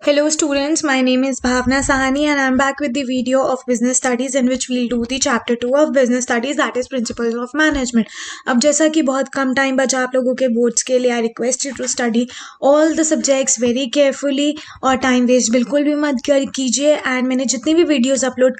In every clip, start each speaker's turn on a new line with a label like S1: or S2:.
S1: Hello students, my name is Bhavna Sahani and I am back with the video of business studies in which we'll do the chapter 2 of business studies, that is principles of management. अब जैसा कि बहुत कम time बचा आप लोगों के boards के लिए, I request you to study all the subjects very carefully और टाइम वेस्ट बिल्कुल भी मत कीजिए। एंड मैंने जितनी भी वीडियोस अपलोड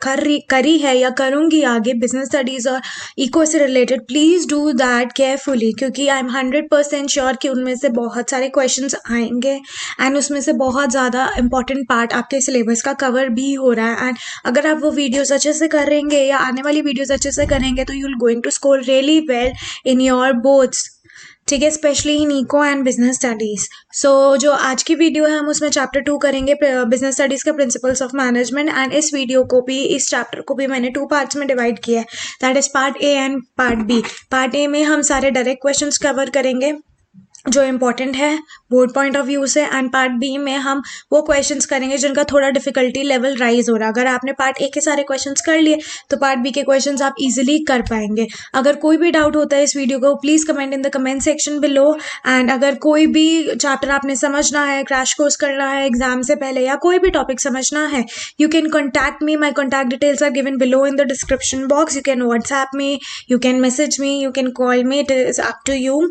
S1: करी है या करूँगी आगे बिजनेस स्टडीज़ और इको से related, please do that carefully, क्योंकि आई एम 100% श्योर कि उनमें से बहुत सारे क्वेश्चंस आएंगे एंड उसमें से बहुत ज़्यादा इंपॉर्टेंट पार्ट आपके सिलेबस का कवर भी हो रहा है। एंड अगर आप वो वीडियोस अच्छे से करेंगे या आने वाली वीडियोस अच्छे से करेंगे तो you will going to score really well in your boards, ठीक है, specially in eco and business studies. So जो आज की वीडियो है हम उसमें चैप्टर 2 करेंगे, बिजनेस स्टडीज का प्रिंसिपल्स ऑफ मैनेजमेंट। एंड इस वीडियो को भी, इस चैप्टर को भी मैंने 2 पार्ट्स में डिवाइड किया है, that is part A and part B. Part A में हम सारे डायरेक्ट क्वेश्चंस कवर करेंगे जो इम्पोर्टेंट है बोर्ड पॉइंट ऑफ व्यू से, एंड पार्ट बी में हम वो क्वेश्चंस करेंगे जिनका थोड़ा डिफिकल्टी लेवल राइज हो रहा है। अगर आपने पार्ट ए के सारे क्वेश्चंस कर लिए तो पार्ट बी के क्वेश्चंस आप इजीली कर पाएंगे। अगर कोई भी डाउट होता है इस वीडियो को, please comment in the comment section below. And अगर कोई भी चैप्टर आपने समझना है, क्रैश कोर्स करना है एग्जाम से पहले, या कोई भी टॉपिक समझना है, you can contact me, my contact details are given below in the description box. You can WhatsApp me, you can message me, you can call me, it is up to you.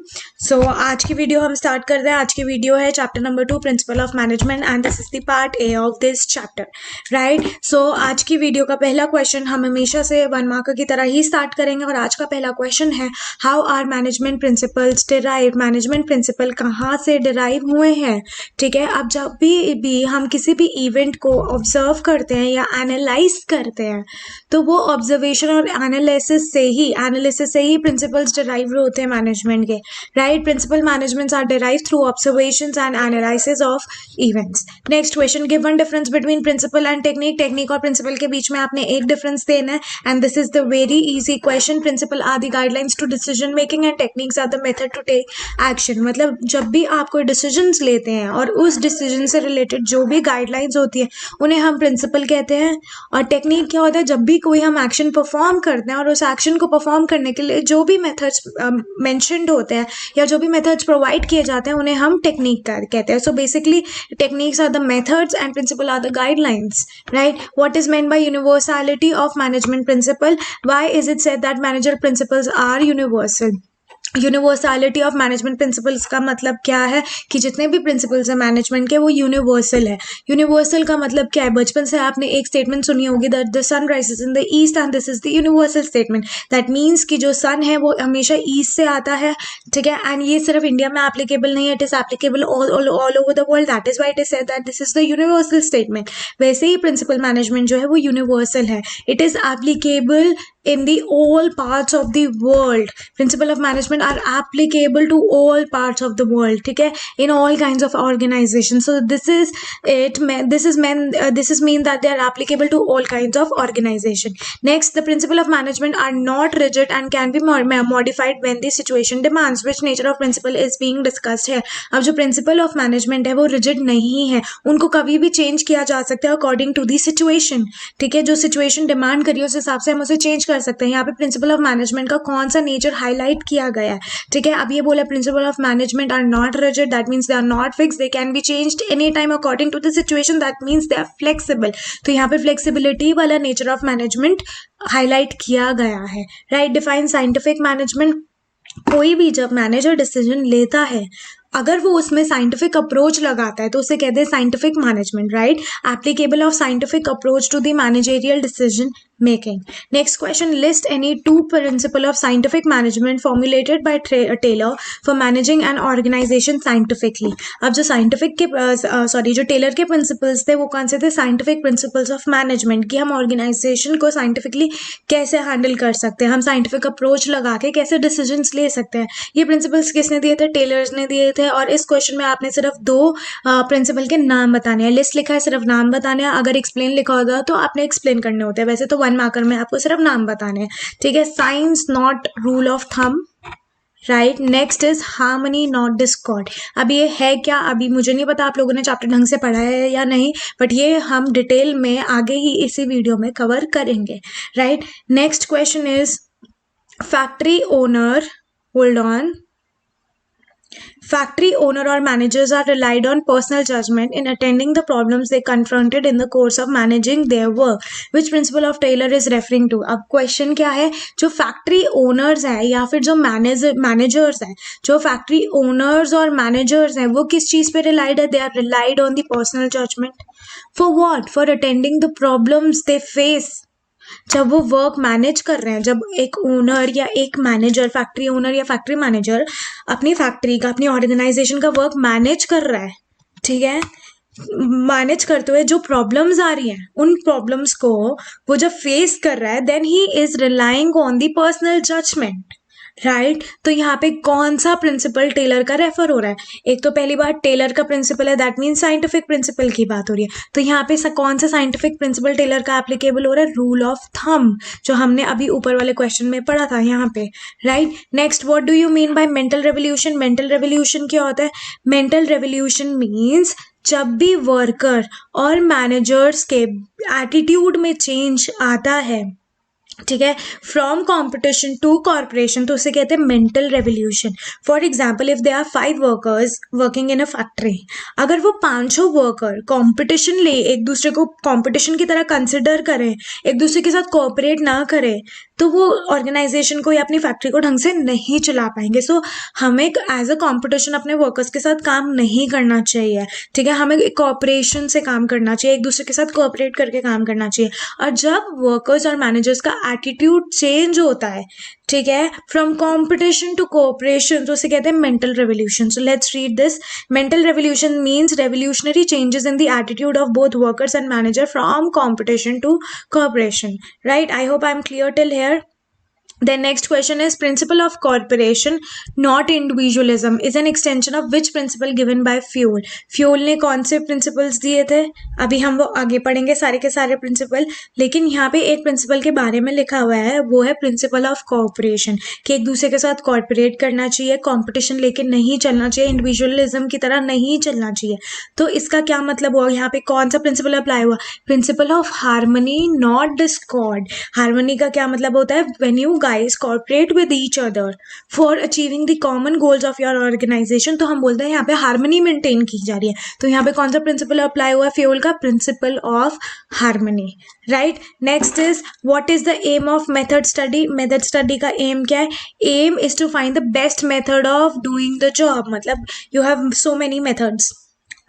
S1: So आज की video हम start कर रहे हैं। आज की video है chapter number 2 principle of management and this is the part A of this chapter, right. So आज की वीडियो का पहला क्वेश्चन हम हमेशा से 1 मार्क की तरह ही स्टार्ट करेंगे और आज का पहला क्वेश्चन है, how are management principles derive. Management principle कहाँ से डिराइव हुए हैं, ठीक है। अब जब भी हम किसी भी इवेंट को ऑब्जर्व करते हैं या एनालाइज करते हैं तो वो ऑब्जर्वेशन और एनालिसिस से ही प्रिंसिपल्स डिराइव होते हैं मैनेजमेंट के, right. Principle managements are derived through observations and analysis of events. Next question, give one difference between principle and technique. Technique और principle के बीच में आपने एक difference देना है and this is the very easy question. Principle are the guidelines to decision making and techniques are the method to take action. मतलब जब भी आप कोई decisions लेते हैं और उस decision से related जो भी guidelines होती है उन्हें हम principle कहते हैं। और technique क्या होता है, जब भी कोई हम action perform करते हैं और उस action को perform करने के लिए जो भी methods mentioned होते हैं या जो भी methods provide किए जाते हैं उन्हें हम टेक्निक कहते हैं। So basically techniques are the methods and principle are the guidelines, right. What is meant by universality of management principle, why is it said that manager principles are universal. Universality of management principles का मतलब क्या है कि जितने भी principles हैं management के वो यूनिवर्सल है। यूनिवर्सल का मतलब क्या है, बचपन से आपने एक स्टेटमेंट सुनी होगी, that the sun rises in the east and this is the universal statement. That means कि जो सन है वो हमेशा ईस्ट से आता है, ठीक है। एंड ये सिर्फ इंडिया में एप्लीकेबल नहीं है, it is applicable all over the world, that is why it is said that this is the universal statement. वैसे ही प्रिंसिपल मैनेजमेंट जो है वो यूनिवर्सल है, it is applicable in the all parts of the world. Principle of management are applicable to all parts of the world, ठीक है, in all kinds of organizations. So this is it, this is mean that they are applicable to all kinds of organization. Next, the principle of management are not rigid and can be modified when the situation demands. Which nature of principle is being discussed here? अब जो principle of management है वो rigid नहीं है, उनको कभी भी change किया जा सकता है according to the situation, ठीक है। जो situation demand करी है उस हिसाब से हम उसे change कर सकते हैं। यहाँ पे प्रिंसिपल ऑफ मैनेजमेंट का कौन सा नेचर हाईलाइट किया गया है, ठीक है। अब ये बोला principle of management are not rigid, that means they are not fix, they can be changed any time according to the situation, that means they are flexible. तो यहाँ पे फ्लेक्सिबिलिटी वाला नेचर ऑफ मैनेजमेंट हाईलाइट किया गया है, right. Define scientific management, कोई भी जब मैनेजर डिसीजन लेता है अगर वो उसमें साइंटिफिक अप्रोच लगाता है तो उसे कहते हैं scientific management, right. Applicable of scientific approach to the managerial decision making. Next question, list any 2 principle of scientific management formulated by Taylor for managing an organisation scientifically. अब जो साइंटिफिक के जो टेलर के प्रिंसिपल्स थे वो कौन से थे, साइंटिफिक प्रिंसिपल्स ऑफ मैनेजमेंट, कि हम ऑर्गेनाइजेशन को साइंटिफिकली कैसे हैंडल कर सकते हैं, हम साइंटिफिक अप्रोच लगा के कैसे डिसीजंस ले सकते हैं। ये प्रिंसिपल्स किसने दिए थे, टेलर्स ने दिए थे। और इस क्वेश्चन में आपने सिर्फ 2 प्रिंसिपल के नाम बताने हैं, लिस्ट लिखा है सिर्फ नाम बताने हैं, अगर एक्सप्लेन लिखा होगा तो आपने एक्सप्लेन करने होते हैं, वैसे तो 1 मार्कर में आपको सिर्फ नाम बताने हैं, ठीक है। Science not rule of thumb, right. Next is harmony not Discord. अब ये है क्या, अभी मुझे नहीं पता आप लोगों ने चैप्टर ढंग से पढ़ा है या नहीं, बट ये हम डिटेल में आगे ही इसी वीडियो में कवर करेंगे, right. Next question is factory owner, hold on, Factory owner or managers are relied on personal judgment in attending the problems they confronted in the course of managing their work. Which principle of Taylor is referring to? अब question क्या है, जो factory owners है या फिर जो managers है, जो फैक्ट्री ओनर्स और मैनेजर्स हैं वो किस चीज पे रिलाइड है? They are relied on the personal judgement. For what? For attending the problems they face. जब वो वर्क मैनेज कर रहे हैं, जब एक ओनर या एक मैनेजर, फैक्ट्री ओनर या फैक्ट्री मैनेजर अपनी फैक्ट्री का, अपनी ऑर्गेनाइजेशन का वर्क मैनेज कर रहा है, ठीक है, मैनेज करते हुए जो प्रॉब्लम्स आ रही हैं उन प्रॉब्लम्स को वो जब फेस कर रहा है, then he is relying on the personal judgement. Right. तो यहाँ पे कौन सा प्रिंसिपल टेलर का रेफर हो रहा है? एक तो पहली बात टेलर का प्रिंसिपल है, दैट मीन्स साइंटिफिक प्रिंसिपल की बात हो रही है. तो यहाँ पे कौन सा साइंटिफिक प्रिंसिपल टेलर का एप्लीकेबल हो रहा है? रूल ऑफ थंब, जो हमने अभी ऊपर वाले क्वेश्चन में पढ़ा था यहाँ पे. Right. Next, what do you mean by mental revolution? Mental revolution क्या होता है? मेंटल रेवोल्यूशन मीन्स जब भी वर्कर और मैनेजर्स के एटीट्यूड में चेंज आता है, ठीक है, फ्रॉम कॉम्पिटिशन टू कॉर्पोरेशन, तो उसे कहते हैं mental revolution. For example, if they are 5 workers working in a factory, अगर वो 5 वर्कर कॉम्पिटिशन ले, एक दूसरे को कॉम्पिटिशन की तरह कंसिडर करें, एक दूसरे के साथ कोऑपरेट ना करें, तो वो ऑर्गेनाइजेशन को या अपनी फैक्ट्री को ढंग से नहीं चला पाएंगे. सो हमें एज अ कॉम्पिटिशन अपने वर्कर्स के साथ काम नहीं करना चाहिए, ठीक है, हमें कोऑपरेशन से काम करना चाहिए, एक दूसरे के साथ कोऑपरेट करके काम करना चाहिए. और जब वर्कर्स और मैनेजर्स का एटीट्यूड चेंज होता है, ठीक है, फ्रॉम कॉम्पिटिशन टू कोऑपरेशन, तो उसे कहते हैं mental revolution. So let's read this. Mental revolution means revolutionary changes in the attitude of both workers and manager from competition to cooperation. Right. I hope I am clear till here. Then next question is, principle of corporation not individualism is an extension of which principle given by Froel? Fuel ने कौन से principles दिए थे? अभी हम वो आगे पढ़ेंगे सारे के सारे प्रिंसिपल, लेकिन यहाँ पे एक प्रिंसिपल के बारे में लिखा हुआ है, वो है प्रिंसिपल ऑफ कॉर्पोरेशन, कि एक दूसरे के साथ कॉर्पोरेट करना चाहिए, कॉम्पिटिशन लेके नहीं चलना चाहिए, इंडिविजुअलिज्म की तरह नहीं चलना चाहिए. तो इसका क्या मतलब हुआ? यहाँ पे कौन सा प्रिंसिपल अप्लाई हुआ? Principal of harmony not Discord. Harmony का क्या मतलब होता है? When you guys cooperate with each other for achieving the common goals of your organization, तो हम बोलते हैं यहाँ पे हार्मनी मेंटेन की जा रही है. तो यहाँ पे कौन सा प्रिंसिपल अप्लाई हुआ है? फ्यूल का principle of harmony. Right. Next is, what is the aim of method study? Method study का एम क्या है? Aim is to find the best method of doing the job. मतलब you have so many methods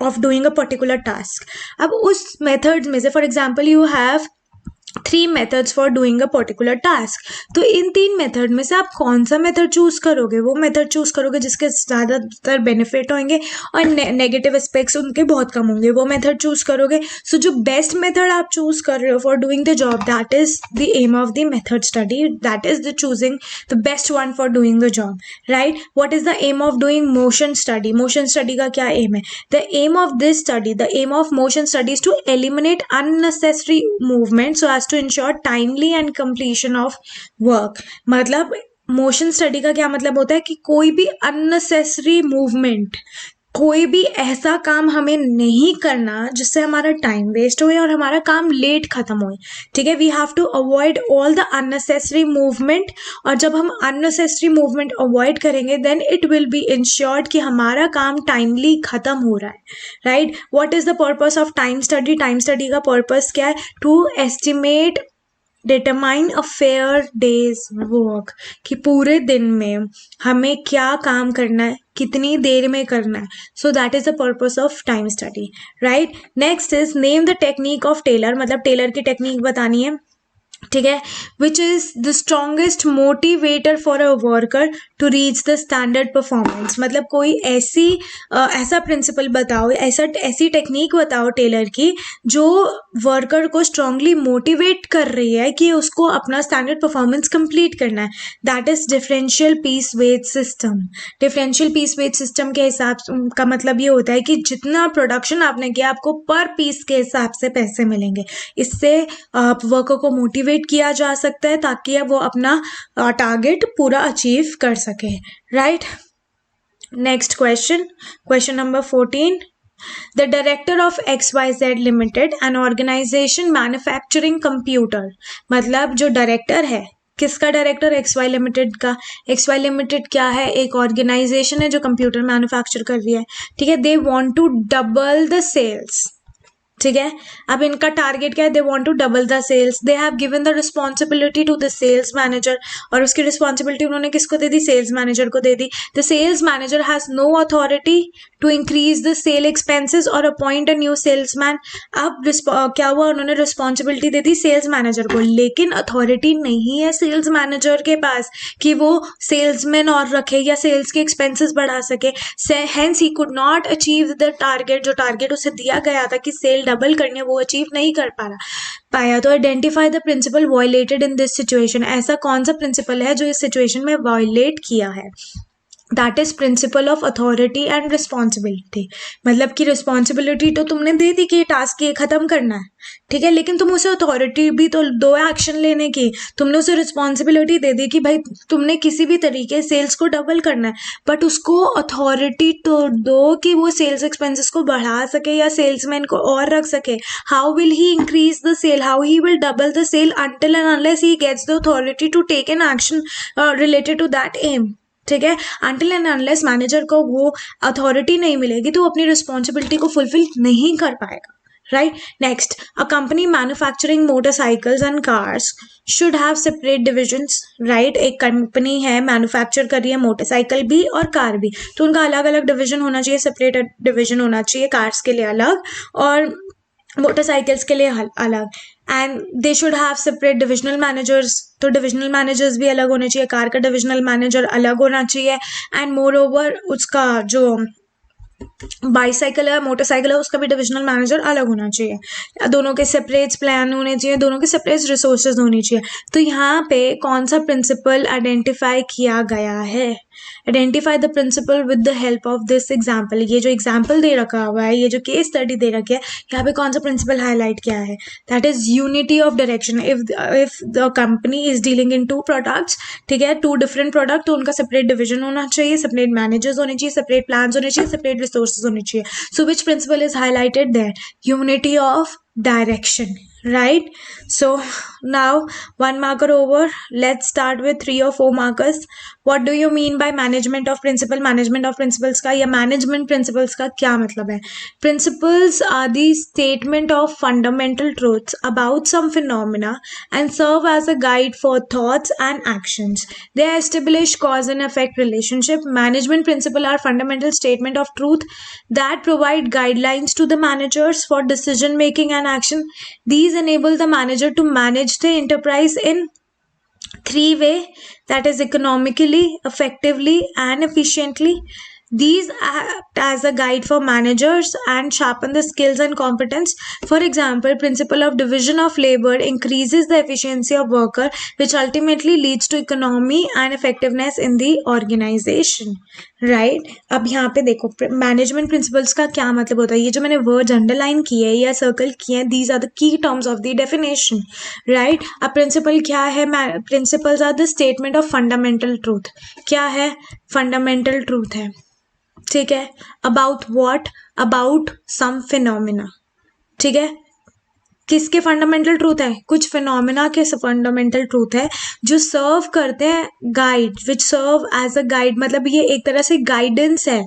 S1: of doing a particular task. अब उस methods में से, for example, you have 3 methods for doing a particular task. तो इन 3 method में से आप कौन सा मेथड चूज करोगे? वो मेथड चूज करोगे जिसके ज़्यादातर बेनिफिट होंगे और नेगेटिव एस्पेक्ट्स उनके बहुत कम होंगे, वो मेथड चूज करोगे. सो जो बेस्ट मेथड आप चूज कर रहे हो for doing the job, that is the aim of the method study, that is the choosing the best one for doing the job. Right. What is the aim of doing motion study? Motion study का क्या aim है? The aim of this study, the aim of motion study is to eliminate unnecessary movement so as to ensure timely and completion of work. मतलब motion study का क्या मतलब होता है कि कोई भी अननेसेसरी मूवमेंट, कोई भी ऐसा काम हमें नहीं करना जिससे हमारा टाइम वेस्ट हो और हमारा काम लेट खत्म हो. ठीक है, we have to avoid all the unnecessary movement. और जब हम अननेसेसरी मूवमेंट अवॉइड करेंगे, then it will be ensured कि हमारा काम टाइमली खत्म हो रहा है. Right. What is the purpose of time study? Time study का पर्पस क्या है? To estimate, determine a fair day's work, कि पूरे दिन में हमें क्या काम करना है, कितनी देर में करना है. So that is the purpose of time study. Right. Next is, name the technique of Taylor. मतलब टेलर की टेक्निक बतानी है. ठीक है. Which is the strongest motivator for a worker to reach the standard performance. मतलब कोई ऐसा principal बताओ, ऐसी टेक्निक बताओ टेलर की जो वर्कर को स्ट्रांगली मोटिवेट कर रही है कि उसको अपना स्टैंडर्ड परफॉर्मेंस कंप्लीट करना है. That is differential piece wage system. Differential piece wage system के हिसाब का मतलब ये होता है कि जितना प्रोडक्शन आपने किया, आपको पर पीस के हिसाब से पैसे मिलेंगे. इससे वर्कर को मोटिवेट किया जा सकता है ताकि वो अपना टारगेट पूरा अचीव कर सके. Right. Next question number 14. The director of XYZ Limited, an organization manufacturing computer. मतलब जो डायरेक्टर है किसका डायरेक्टर? XY लिमिटेड का। XY लिमिटेड क्या है? एक ऑर्गेनाइजेशन है जो कंप्यूटर मैन्युफैक्चर कर रही है, ठीक है। They want to double the sales, ठीक है। अब इनका टारगेट क्या है? They want to double the sales. They have given the responsibility to the sales manager, और उसकी रिस्पॉन्सिबिलिटी उन्होंने किसको दे दी? सेल्स मैनेजर को दे दी। The sales manager has no authority to increase the sale expenses or appoint a new salesman. अब क्या हुआ? उन्होंने रिस्पॉन्सिबिलिटी दे दी सेल्स मैनेजर को, लेकिन अथॉरिटी नहीं है सेल्स मैनेजर के पास कि वो सेल्समैन और रखे या सेल्स के एक्सपेंसेस बढ़ा सके। Hence he could not achieve the target, जो टारगेट उसे दिया गया था कि सेल डबल करनी है, वो अचीव नहीं कर पाया। तो identify the principle violated in this situation. ऐसा कौन सा प्रिंसिपल है जो इस सिचुएशन में वायलेट किया है? That is principle of authority and responsibility. मतलब कि रिस्पॉन्सिबिलिटी तो तुमने दे दी कि टास्क ये खत्म करना है, ठीक है, लेकिन तुम उसे अथॉरिटी भी तो दो एक्शन लेने की। तुमने उसे रिस्पॉन्सिबिलिटी दे दी कि भाई तुमने किसी भी तरीके सेल्स को डबल करना है, बट उसको अथॉरिटी तो दो कि वो सेल्स एक्सपेंसेस को बढ़ा सके या सेल्समैन को और रख सके। How will he increase the sale? How he will double the sale until and unless he gets the authority to take an action related to that aim, ठीक है। until and unless मैनेजर को वो authority नहीं मिलेगी तो वो अपनी responsibility को फुलफिल नहीं कर पाएगा, right. Next, a company manufacturing motorcycles and cars should have separate divisions, right. एक कंपनी है मैन्युफैक्चर कर रही है मोटरसाइकिल भी और कार भी, तो उनका अलग अलग डिविजन होना चाहिए, सेपरेट डिविजन होना चाहिए, कार्स के लिए अलग और मोटरसाइकिल्स के लिए अलग। And they should have separate divisional managers, तो डिविजनल मैनेजर्स भी अलग होने चाहिए, कार का डिविजनल मैनेजर अलग होना चाहिए। एंड मोर ओवर उसका जो बाईसाइकिल है, मोटरसाइकिल है, उसका भी डिविजनल मैनेजर अलग होना चाहिए। दोनों के सेपरेट प्लान होने चाहिए, दोनों के सेपरेट रिसोर्सेज होनी चाहिए। तो यहाँ पे कौन सा प्रिंसिपल आइडेंटिफाई किया गया है? Identify the principle with the help of this example. ये जो एग्जाम्पल दे रखा हुआ है, ये जो केस स्टडी दे रखी है, यहाँ पे कौन सा प्रिंसिपल हाईलाइट किया है? That is unity of direction. If the company is dealing in two products, ठीक है, टू डिफरेंट प्रोडक्ट, तो उनका सेपरेट डिविजन होना चाहिए, सेपरेट मैनेजर्स होने चाहिए, सेपरेट प्लान होने चाहिए, सेपरेट रिसोर्सेज होने चाहिए। So which principle is highlighted there? Unity of direction, right? So now 1 marker over. Let's start with 3 or 4 markers. What do you mean by management of principle? Management of principles का या management principles का क्या मतलब है? Principles are the statement of fundamental truths about some phenomena and serve as a guide for thoughts and actions. They establish cause and effect relationship. Management principles are fundamental statement of truth that provide guidelines to the managers for decision making and action. These enable the manager to manage the enterprise in 3 ways, that is economically, effectively and efficiently. These act as a guide for managers and sharpen the skills and competence. For example, principle of division of labor increases the efficiency of worker, which ultimately leads to economy and effectiveness in the organization. Right? अब यहाँ पे देखो management principles का क्या मतलब होता है। ये जो मैंने वर्ड्स अंडरलाइन किए या सर्कल किए हैं, these are the key terms of the definition, right. अब प्रिंसिपल क्या है? Principles are the statement of fundamental truth. क्या है? फंडामेंटल ट्रूथ है, ठीक है। About what? About some phenomena, ठीक है। किसके फंडामेंटल ट्रूथ है? कुछ फिनोमिना के फंडामेंटल ट्रूथ है जो सर्व करते हैं guide, which serve as a guide. मतलब ये एक तरह से गाइडेंस है,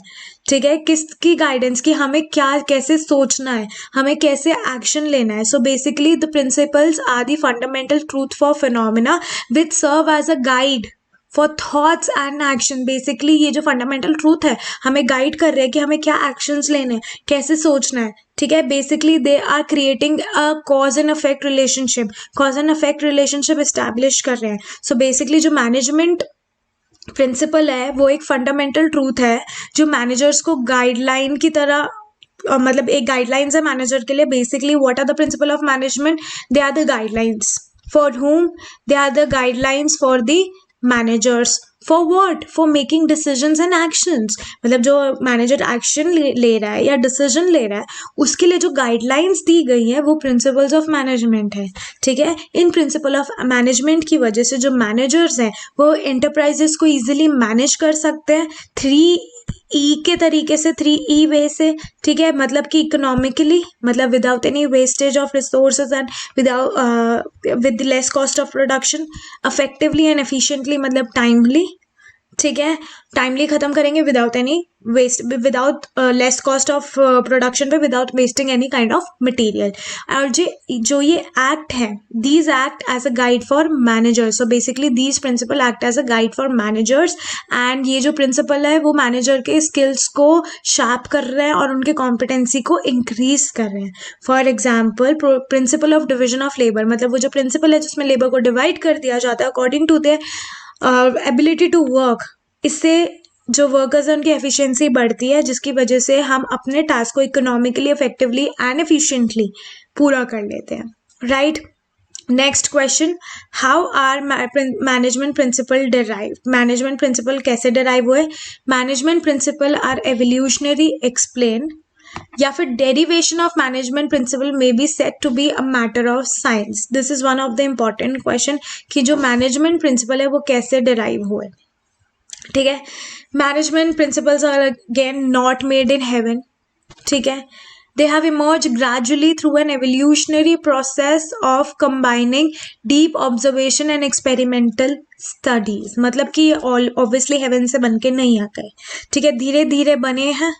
S1: ठीक है। किसकी गाइडेंस? की हमें क्या कैसे सोचना है, हमें कैसे एक्शन लेना है। So basically the principles are the fundamental truth for phenomena which serve as a guide for thoughts and action. Basically ये जो फंडामेंटल ट्रूथ है हमें गाइड कर रहे हैं कि हमें क्या एक्शंस लेने हैं, कैसे सोचना है, ठीक है। Basically they are creating a cause and effect relationship, cause and effect relationship establish कर रहे हैं। सो बेसिकली जो मैनेजमेंट प्रिंसिपल है वो एक फंडामेंटल ट्रूथ है जो मैनेजर्स को गाइडलाइन की तरह मतलब एक गाइडलाइंस है मैनेजर के लिए। Basically what are the principle of management? They are the guidelines for whom? They are the guidelines for the managers. For what? For making decisions and actions. मतलब जो मैनेजर एक्शन ले रहा है या decision ले रहा है उसके लिए जो गाइडलाइंस दी गई है वो प्रिंसिपल्स ऑफ मैनेजमेंट है, ठीक है। इन प्रिंसिपल ऑफ मैनेजमेंट की वजह से जो मैनेजर्स हैं वो एंटरप्राइजेस को इजीली मैनेज कर सकते हैं। ई के तरीके से, 3E वे से, ठीक है, मतलब कि इकोनॉमिकली, मतलब without any wastage of resources and without with less cost of production, effectively and efficiently, मतलब टाइमली, ठीक है, टाइमली खत्म करेंगे without any waste, without less cost of production पे, without wasting any kind of material. और जो ये act है, these act as a guide for managers, so basically these principle act as a guide for managers, and ये जो principal है वो manager के स्किल्स को शार्प कर रहे हैं और उनके कॉम्पिटेंसी को इंक्रीज कर रहे हैं। For example, principle of division of labour, मतलब वो जो प्रिंसिपल है जिसमें लेबर को डिवाइड कर दिया जाता है according to their ability to work, इससे जो वर्कर्स हैं उनकी एफिशिएंसी बढ़ती है, जिसकी वजह से हम अपने टास्क को इकोनॉमिकली, इफेक्टिवली एंड एफिशिएंटली पूरा कर लेते हैं, right. Next question, how are management principle derive, management principle कैसे डिराइव हुए? Management principle are evolutionary explain, या फिर derivation of management principle may be said to be a matter of science. This is one of the important question कि जो management principle है वो कैसे derive हुए, ठीक है। Management principles are again not made in heaven, ठीक है। They have emerged gradually through an evolutionary process of combining deep observation and experimental studies, मतलब कि obviously heaven से बन के नहीं आ गए, ठीक है, धीरे धीरे बने हैं,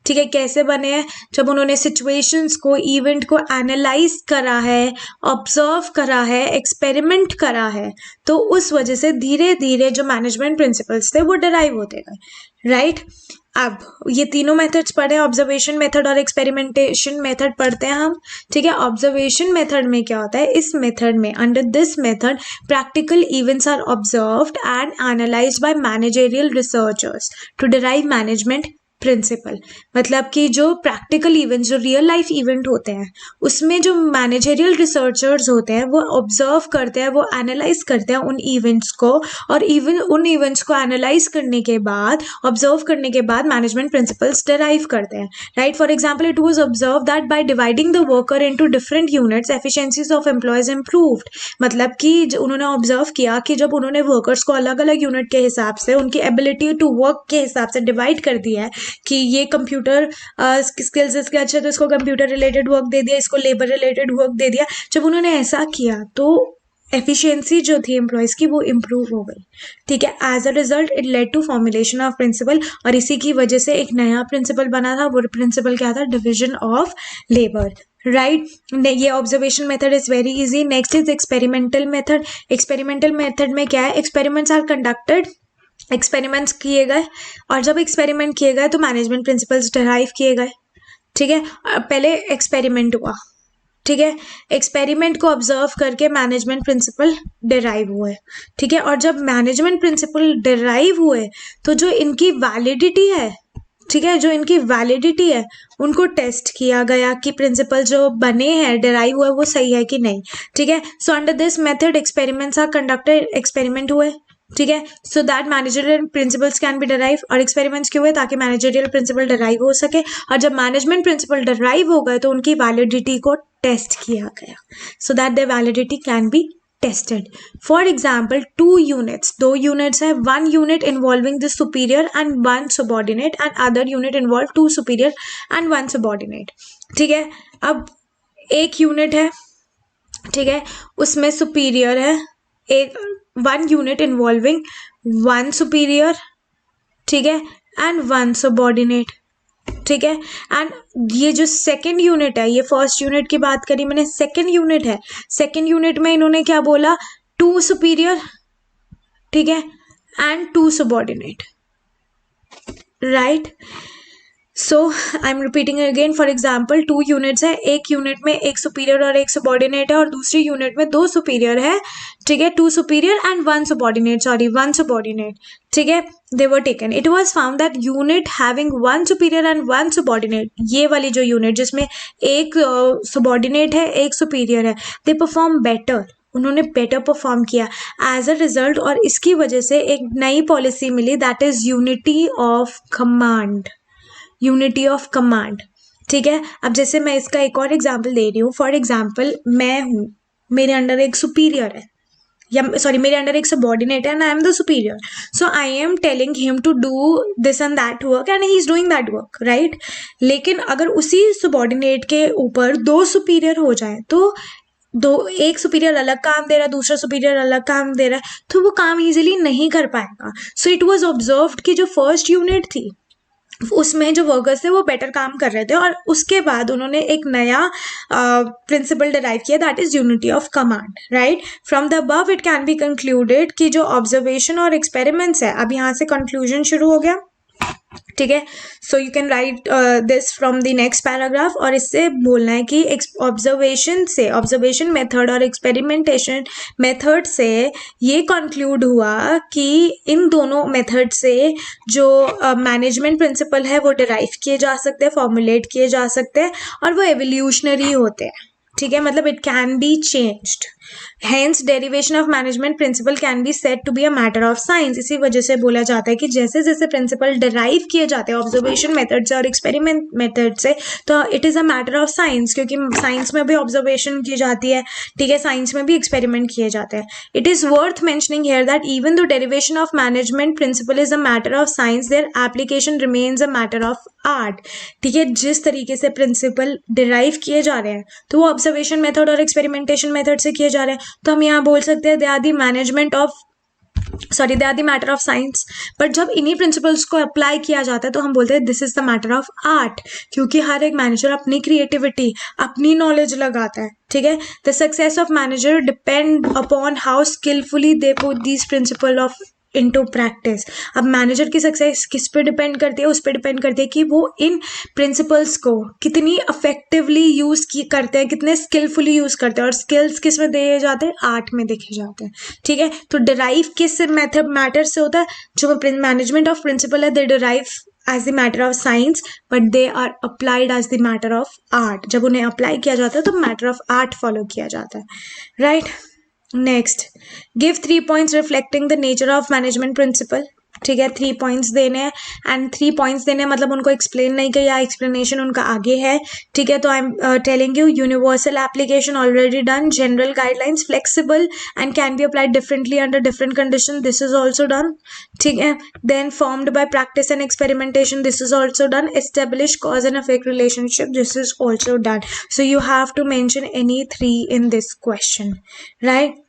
S1: ठीक है। कैसे बने हैं? जब उन्होंने सिचुएशंस को, इवेंट को एनालाइज करा है, ऑब्जर्व करा है, एक्सपेरिमेंट करा है, तो उस वजह से धीरे धीरे जो मैनेजमेंट प्रिंसिपल्स थे वो डिराइव होते गए, राइट। अब ये तीनों मेथड्स पढ़े, ऑब्जर्वेशन मेथड और एक्सपेरिमेंटेशन मेथड पढ़ते हैं हम, ठीक है। ऑब्जर्वेशन मेथड में क्या होता है? इस मेथड में, under this method, practical events are observed and analysed by managerial researchers to derive management principle, मतलब कि जो प्रैक्टिकल इवेंट्स, जो रियल लाइफ इवेंट होते हैं, उसमें जो मैनेजरियल रिसर्चर्स होते हैं वो ऑब्जर्व करते हैं, वो एनालाइज करते हैं उन इवेंट्स को, और इवन उन इवेंट्स को एनालाइज करने के बाद, ऑब्जर्व करने के बाद मैनेजमेंट प्रिंसिपल्स डिराइव करते हैं, right. For example, it was observe that by dividing the worker into different units efficiencies of employees improved, मतलब कि उन्होंने ऑब्जर्व किया कि जब उन्होंने वर्कर्स को अलग अलग यूनिट के हिसाब से, उनकी एबिलिटी टू वर्क के हिसाब से डिवाइड कर दिया है कि ये कंप्यूटर स्किल्स इसके अच्छे, तो इसको कंप्यूटर रिलेटेड वर्क दे दिया, इसको लेबर रिलेटेड वर्क दे दिया। जब उन्होंने ऐसा किया तो एफिशिएंसी जो थी एम्प्लॉयज की वो इम्प्रूव हो गई, ठीक है। As a result it led to formulation of principle, और इसी की वजह से एक नया प्रिंसिपल बना था। वो प्रिंसिपल क्या था? Division of labour, right. ये observation method is very easy. Next is experimental method. Experimental method में क्या है? एक्सपेरिमेंट्स आर कंडक्टेड, एक्सपेरिमेंट्स किए गए, और जब एक्सपेरिमेंट किए गए तो मैनेजमेंट प्रिंसिपल्स डिराइव किए गए, ठीक है। पहले एक्सपेरिमेंट हुआ, ठीक है, एक्सपेरिमेंट को ऑब्जर्व करके मैनेजमेंट प्रिंसिपल डिराइव हुए, ठीक है। और जब मैनेजमेंट प्रिंसिपल डिराइव हुए तो जो इनकी वैलिडिटी है, ठीक है, जो इनकी वैलिडिटी है उनको टेस्ट किया गया कि प्रिंसिपल जो बने हैं, डिराइव हुए, वो सही है कि नहीं, ठीक है। So under this method experiments are conducted, experiment हुए, ठीक है, so that managerial principles can be derive. और एक्सपेरिमेंट्स क्यों हुए? ताकि मैनेजरियल प्रिंसिपल डिराइव हो सके, और जब मैनेजमेंट प्रिंसिपल डिराइव हो गए तो उनकी वैलिडिटी को टेस्ट किया गया, so that the validity can be tested. For example, 2 units, 2 units है, 1 unit involving the superior and 1 subordinate, and other unit involve 2 superior and 1 subordinate, ठीक है। अब एक यूनिट है, ठीक है, उसमें सुपीरियर है, एक 1 यूनिट इन्वॉल्विंग 1 सुपीरियर, ठीक है, एंड 1 सबॉर्डिनेट, ठीक है। एंड ये जो सेकेंड यूनिट है, ये फर्स्ट यूनिट की बात करी मैंने, सेकेंड यूनिट है, सेकेंड यूनिट में इन्होंने क्या बोला? 2 सुपीरियर, ठीक है, and 2 subordinate, right. So I am repeating again. For example, 2 units है, एक यूनिट में एक सुपीरियर और एक सबॉर्डिनेट है, और दूसरी यूनिट में 2 सुपीरियर है, ठीक है, 2 superior and 1 subordinate, sorry 1 subordinate, ठीक है। They were taken, it was found that unit having 1 superior and 1 subordinate, ये वाली जो यूनिट जिसमें एक सबॉर्डिनेट है, एक सुपीरियर है, दे परफॉर्म बेटर, उन्होंने बेटर परफॉर्म किया एज अ रिजल्ट, और इसकी वजह से एक नई पॉलिसी मिली, that is unity of command, unity of command, ठीक है। अब जैसे मैं इसका एक और एग्जाम्पल दे रही हूँ। फॉर एग्जाम्पल, मैं हूँ, मेरे अंडर एक सुपीरियर है, या सॉरी मेरे अंडर एक सबॉर्डिनेट है and I am the superior, so I am telling him to do this and that work and he is doing that work, right. लेकिन अगर उसी सबॉर्डिनेट के ऊपर दो सुपीरियर हो जाए, तो एक सुपीरियर अलग काम दे रहा है, दूसरा सुपीरियर अलग काम दे रहा है, तो वो काम इजीली नहीं कर पाएगा. सो इट वाज ऑब्जर्व्ड कि जो फर्स्ट यूनिट थी उसमें जो वर्कर्स थे वो बेटर काम कर रहे थे, और उसके बाद उन्होंने एक नया प्रिंसिपल डिराइव किया, that is unity of command, right. From the above it can be concluded कि जो ऑब्जर्वेशन और एक्सपेरिमेंट्स है, अब यहाँ से कंक्लूजन शुरू हो गया, ठीक है. So you can write this from the next paragraph, और इससे बोलना है कि ऑब्जर्वेशन मेथड और एक्सपेरिमेंटेशन मेथड से ये कंक्लूड हुआ कि इन दोनों मेथड से जो मैनेजमेंट प्रिंसिपल है वो डिराइव किए जा सकते हैं, फॉर्मुलेट किए जा सकते हैं, और वो एवोल्यूशनरी होते हैं, ठीक है. मतलब it can be changed, hence derivation of management principle can be said to be a matter of science. इसी वजह से बोला जाता है कि जैसे जैसे प्रिंसिपल डिराइव किए जाते हैं ऑब्जर्वेशन मेथड से और एक्सपेरिमेंट मेथड से, तो it is a matter of science, क्योंकि साइंस में भी ऑब्जर्वेशन की जाती है, ठीक है, साइंस में भी एक्सपेरिमेंट किए जाते हैं. It is worth mentioning here that even the derivation of management principle is a matter of science, their application remains a matter of art, ठीक है. जिस तरीके से प्रिंसिपल डिराइव किए जा रहे हैं तो वो ऑब्जर्वेशन मेथड और एक्सपेरिमेंटेशन मेथड से किए जा रहे हैं, तो हम यहाँ बोल सकते हैं they are the matter of science. But जब इन्हीं प्रिंसिपल्स को अप्लाई किया जाता है तो हम बोलते हैं this is the matter of art, क्योंकि हर एक मैनेजर अपनी क्रिएटिविटी, अपनी नॉलेज लगाता है, ठीक है. The success of manager depend upon how skilfully they put these principle of into practice. अब मैनेजर की सक्सेस किस पे डिपेंड करती है? उस पे डिपेंड करती है कि वो इन प्रिंसिपल्स को कितनी इफेक्टिवली यूज करते हैं, कितने स्किलफुली यूज करते हैं, और स्किल्स किस में दिए जाते हैं? आर्ट में देखे जाते हैं, ठीक है. तो डिराइव किस मैटर से होता है? जो मैनेजमेंट ऑफ प्रिंसिपल है दे derive as the matter of science, but they are applied as the matter of art. जब उन्हें अप्लाई किया जाता है तो matter of art follow किया जाता है, right? Next, give 3 points reflecting the nature of management principle. ठीक है, 3 points देने हैं, एंड 3 points देने मतलब उनको एक्सप्लेन नहीं किया, एक्सप्लेनेशन उनका आगे है, ठीक है. तो I am telling you universal application already done, general guidelines flexible and can be applied differently under different condition, this is also done, ठीक है. Then formed by practice and experimentation, this is also done. Establish cause and effect relationship, this is also done. So you have to mention any 3 in this question, right?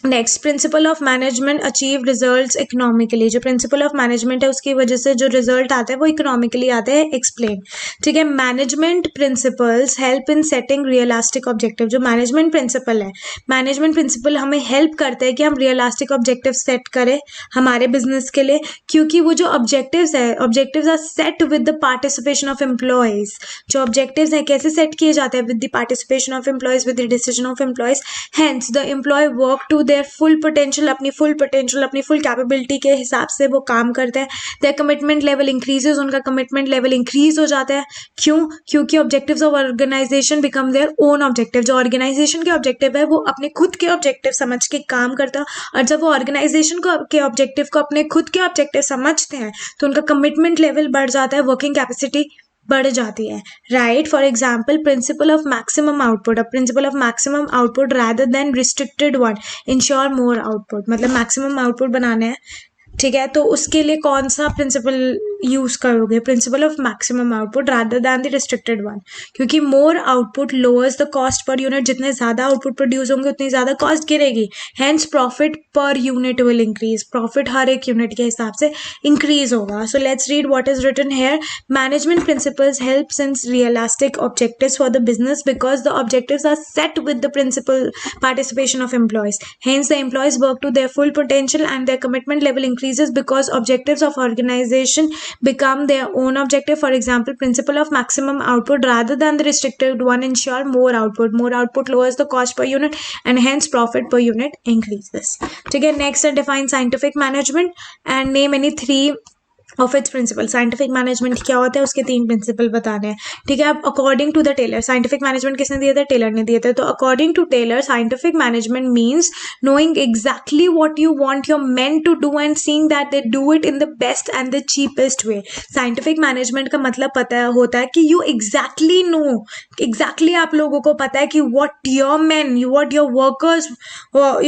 S1: Next, principle of management achieve results economically. जो principle of management है उसकी वजह से जो result आते हैं वो economically आते हैं, एक्सप्लेन, ठीक है. Management principles help in setting realistic objective. जो मैनेजमेंट प्रिंसिपल है, मैनेजमेंट प्रिंसिपल हमें हेल्प करते हैं कि हम रियलिस्टिक ऑब्जेक्टिव सेट करें हमारे बिजनेस के लिए, क्योंकि वो जो ऑब्जेक्टिव्स है, objectives are set with the participation of employees. जो ऑब्जेक्टिव्स हैं कैसे सेट किए जाते हैं? With the participation of employees, with the decision of employees. Hence the employee work to their full potential, अपनी फुल कैपेबिलिटी के हिसाब से वो काम करते हैं. देयर कमिटमेंट लेवल इंक्रीजेस, उनका कमिटमेंट लेवल इंक्रीज हो जाता है. क्यों? क्योंकि objectives of organisation become their own objective. जो ऑर्गेनाइजेशन के ऑब्जेक्टिव है वो अपने खुद के ऑब्जेक्टिव समझ के काम करता है, और जब वो ऑर्गेनाइजेशन के ऑब्जेक्टिव को अपने खुद के ऑब्जेक्टिव समझते हैं तो उनका कमिटमेंट लेवल बढ़ जाता है, वर्किंग कैपेसिटी बढ़ जाती है, right. For example, principle of maximum output. अब principle of maximum output rather than restricted one ensure more output. मतलब मैक्सिमम आउटपुट बनाने हैं, ठीक है, तो उसके लिए कौन सा प्रिंसिपल यूज करोगे? Principle of maximum output rather than the restricted one, क्योंकि more output lowers the cost per unit. जितने ज्यादा आउटपुट प्रोड्यूस होंगे उतनी ज्यादा कॉस्ट गिरेगी, hence profit per unit will increase. Profit हर एक यूनिट के हिसाब से इंक्रीज होगा. So let's read what is written here. Management principles help since realistic objectives for the business because the objectives are set with the principle participation of employees. Hence the employees work to their full potential and their commitment level increases because objectives of organization become their own objective. For example, principle of maximum output rather than the restricted one ensure more output. More output lowers the cost per unit and hence profit per unit increases. ठीक है, next define scientific management and name any 3 of its principle. Scientific management क्या होता है, उसके 3 principal बताने हैं, ठीक है। अब according to the Taylor, scientific management किसने दिया था, टेलर ने दिया था। तो according to Taylor scientific management means knowing exactly what you want your men to do and seeing that they do it in the best and the cheapest way। Scientific management का मतलब पता होता है कि you exactly know, exactly आप लोगों को पता है कि what your men, what your workers,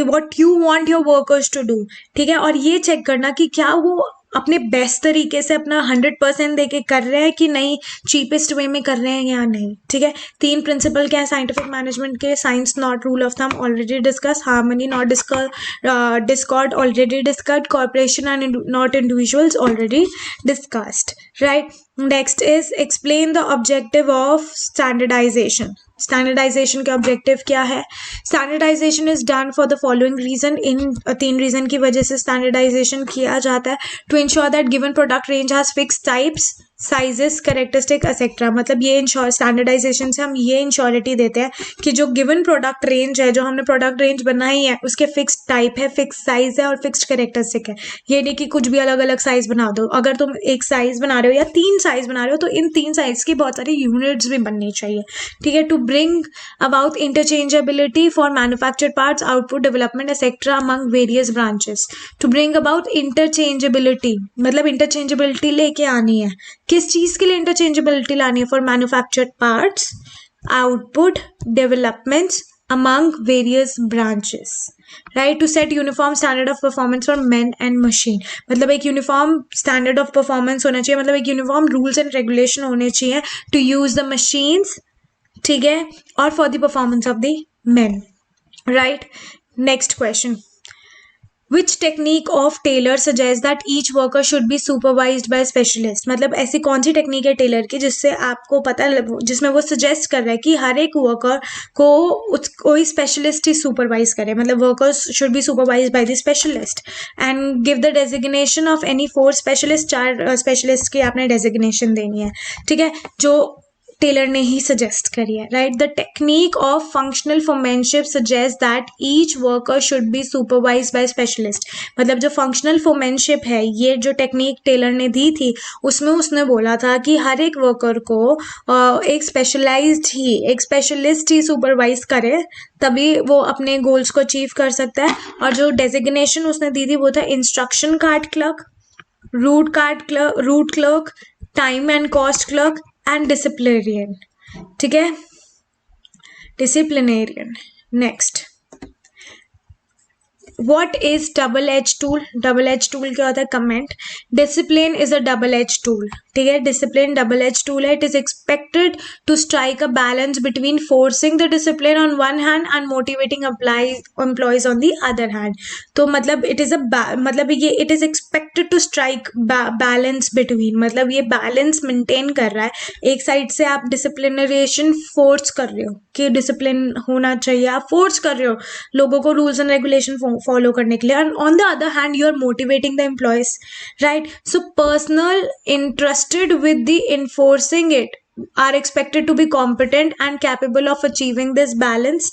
S1: what you want your workers to do, ठीक है। और ये चेक करना कि क्या वो अपने बेस्ट तरीके से अपना 100% देके कर रहे हैं कि नहीं, चीपेस्ट वे में कर रहे हैं या नहीं, ठीक है। 3 प्रिंसिपल क्या है साइंटिफिक मैनेजमेंट के, science not rule of thumb already discuss, harmony not discord already discussed, corporation and not individuals already discussed, right. Next is explain the objective of standardisation. Standardisation का ऑब्जेक्टिव क्या है, standardisation is done for the following reason, in 3 reason की वजह से standardisation किया जाता है। To ensure that given product range has fix types, sizes, characteristic etcetera. मतलब ये इंश्योर, स्टैंडर्डाइजेशन से हम ये इंश्योरिटी देते हैं कि जो गिवन प्रोडक्ट रेंज है, जो हमने प्रोडक्ट रेंज बनाई है, उसके फिक्स टाइप है, फिक्स साइज है और फिक्स करेक्टरिस्टिक है। ये नहीं कि कुछ भी अलग अलग साइज बना दो। अगर तुम एक साइज बना रहे हो या 3 साइज बना रहे हो तो इन 3 साइज की बहुत सारी यूनिट्स भी बननी चाहिए, ठीक है। To bring about interchangeability for manufactured parts, output, development etcetera among various branches. To bring about interchangeability मतलब इंटरचेंजेबिलिटी लेके आनी है, किस चीज के लिए इंटरचेंजेबिलिटी लानी है, for manufactured parts, output, developments among various branches, right। to set uniform standard of performance for men and machine, मतलब एक यूनिफॉर्म स्टैंडर्ड ऑफ परफॉर्मेंस होना चाहिए, मतलब एक यूनिफॉर्म रूल्स एंड रेगुलेशन होने चाहिए टू यूज द मशीन्स, ठीक है, और for the performance of the men, right। Next question, Which technique of tailor suggests that each worker should be supervised by specialist? मतलब ऐसी कौन सी टेक्निक है Taylor की जिससे आपको पता, जिसमें वो सजेस्ट कर रहा है कि हर एक वर्कर को कोई स्पेशलिस्ट ही सुपरवाइज करे, मतलब workers should be supervise by the specialist. And give the designation of any 4 specialist, 4 specialist की आपने डेजिग्नेशन देनी है, ठीक है, जो टेलर ने ही सजेस्ट करी है, right. The technique of functional foremanship suggest that each worker should be supervise by specialist. मतलब जो फंक्शनल फोमेनशिप है, ये जो टेक्निक टेलर ने दी थी, उसमें उसने बोला था कि हर एक वर्कर को एक स्पेशलिस्ट ही सुपरवाइज करे, तभी वो अपने गोल्स को अचीव कर सकता है। और जो डेजिग्नेशन उसने दी थी वो था instruction card clerk, route clerk, time and cost clerk and disciplinarian, ठीक है, disciplinarian. Next, What is double edge tool? Double edge tool क्या होता है, comment. Discipline is a double edge tool, ठीक है, डिसिप्लिन डबल एज टूल है। It is expected to strike a balance between forcing the discipline on one hand and motivating employees on the other hand. तो मतलब it is मतलब ये it is expected to strike balance between, मतलब ये balance maintain कर रहा है। एक साइड से आप डिसिप्लिनरेशन फोर्स कर रहे हो कि डिसिप्लिन होना चाहिए, आप फोर्स कर रहे हो लोगों को रूल्स एंड रेगुलेशन फॉलो करने के लिए, and on the other hand you are motivating the employees, right। so personnel interested with the enforcing it are expected to be competent and capable of achieving this balance.